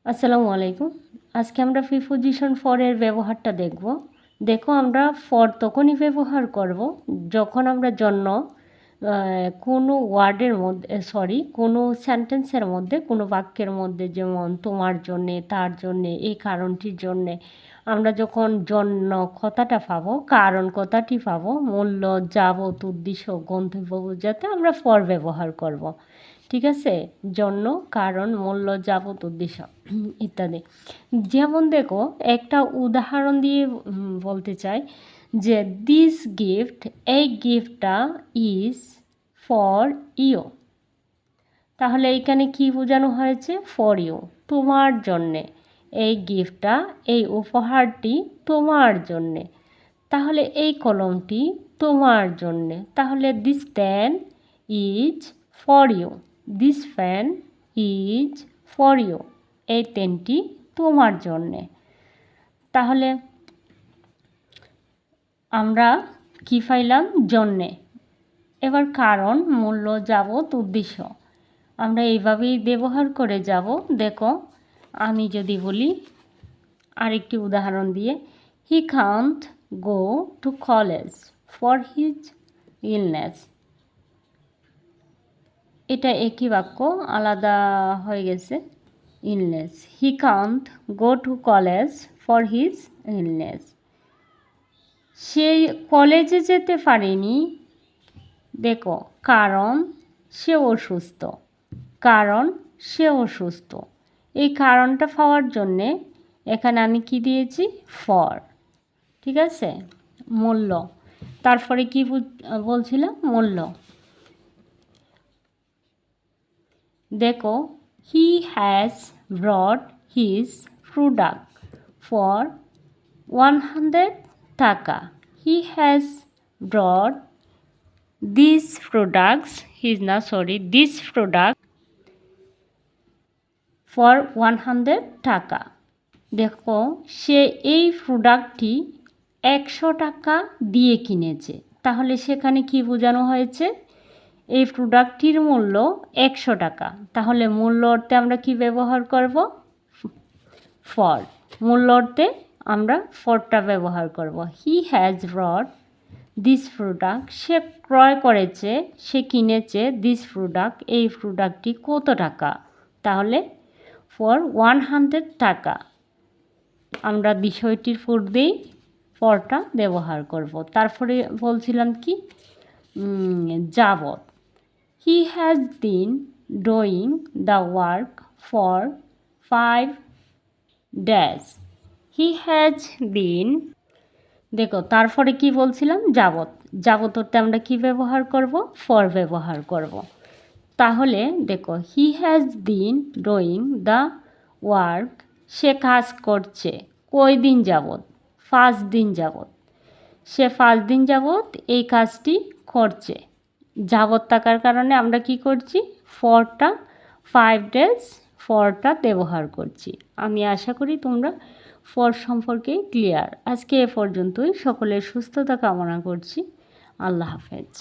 আসসালামু আলাইকুম। আজকে আমরা প্রিপোজিশন ফর এর ব্যবহারটা দেখব। দেখো, আমরা ফর তখনই ব্যবহার করব যখন আমরা জন্য কোনো ওয়ার্ডের মধ্যে কোনো সেন্টেন্সের মধ্যে, কোনো বাক্যের মধ্যে, যেমন তোমার জন্যে, তার জন্যে, এই কারণটির জন্যে, আমরা যখন জন্য কথাটা পাবো, কারণ কথাটি পাবো, মূল্য, যাবত, উদ্দেশ্য, গন্তব্য বোঝাতে আমরা ফর ব্যবহার করব। ঠিক আছে? জন্য, কারণ, মূল্য, যাবত, উদ্দেশ্য ইত্যাদি। যেমন দেখো, একটা উদাহরণ দিয়ে বলতে চাই যে দিস গিফট, এই গিফটটা ইজ ফর ইউ। তাহলে এইখানে কি বোঝানো হয়েছে? ফর ইউ, তোমার জন্যে। এই গিফটটা, এই উপহারটি তোমার জন্যে। তাহলে এই কলমটি তোমার জন্যে। তাহলে this pen is for you, this pen is for you, এই পেনটি তোমার জন্যে। তাহলে আমরা কি পাইলাম? জন্যে। এবার কারণ, মূল্য, যাবত, উদ্দেশ্য আমরা এইভাবেই ব্যবহার করে যাব। দেখো, আমি যদি বলি আরেকটি উদাহরণ দিয়ে, he can't go to college for his illness. এটা একই বাক্য, আলাদা হয়ে গেছে। Illness, he can't go to college for his illness. সে কলেজে যেতে পারেনি, দেখো, কারণ সে অসুস্থ। কারণ সে অসুস্থ, এই কারণটা পাওয়ার জন্যে এখানে আমি কি দিয়েছি? ফর। ঠিক আছে? মূল্য, তারপরে কি বলছিলাম? মূল্য। দেখো, he has ব্রট his product for 100 টাকা। হি has brought this product for 100 টাকা। দেখো, সে এই প্রোডাক্টটি 100 টাকা দিয়ে কিনেছে। তাহলে সেখানে কি বোঝানো হয়েছে? এই প্রোডাক্টটির মূল্য 100 টাকা। তাহলে মূল্য অর্থে আমরা কি ব্যবহার করব? ফর। মূল্য অর্থে আমরা ফরটা ব্যবহার করব। He has brought this product, সে ক্রয় করেছে, সে কিনেছে, দিস প্রোডাক্ট, এই প্রোডাক্টটি কত টাকা? তাহলে ফর 100 টাকা। আমরা বিষয়টির পূর্বেই ফরটা ব্যবহার করব। তারপরে বলছিলাম কি? যাবত। হি has been doing the work for 5 days. He has বিন, দেখো, তারপরে কি বলছিলাম? যাবত। যাবত অর্থে আমরা কি ব্যবহার করব? ফর ব্যবহার করব। তাহলে দেখো, he has been doing the work, সে কাজ করছে কয় দিন যাবত? 5 দিন যাবত। সে 5 দিন যাবত এই কাজটি করছে। যাবত থাকার কারণে আমরা কি করছি? ফরটা, 5 days, ফরটা ব্যবহার করছি। আমি আশা করি তোমরা ফর সম্পর্কে ক্লিয়ার। আজকে এ পর্যন্তই। সকলের সুস্থতা কামনা করছি। আল্লাহ হাফেজ।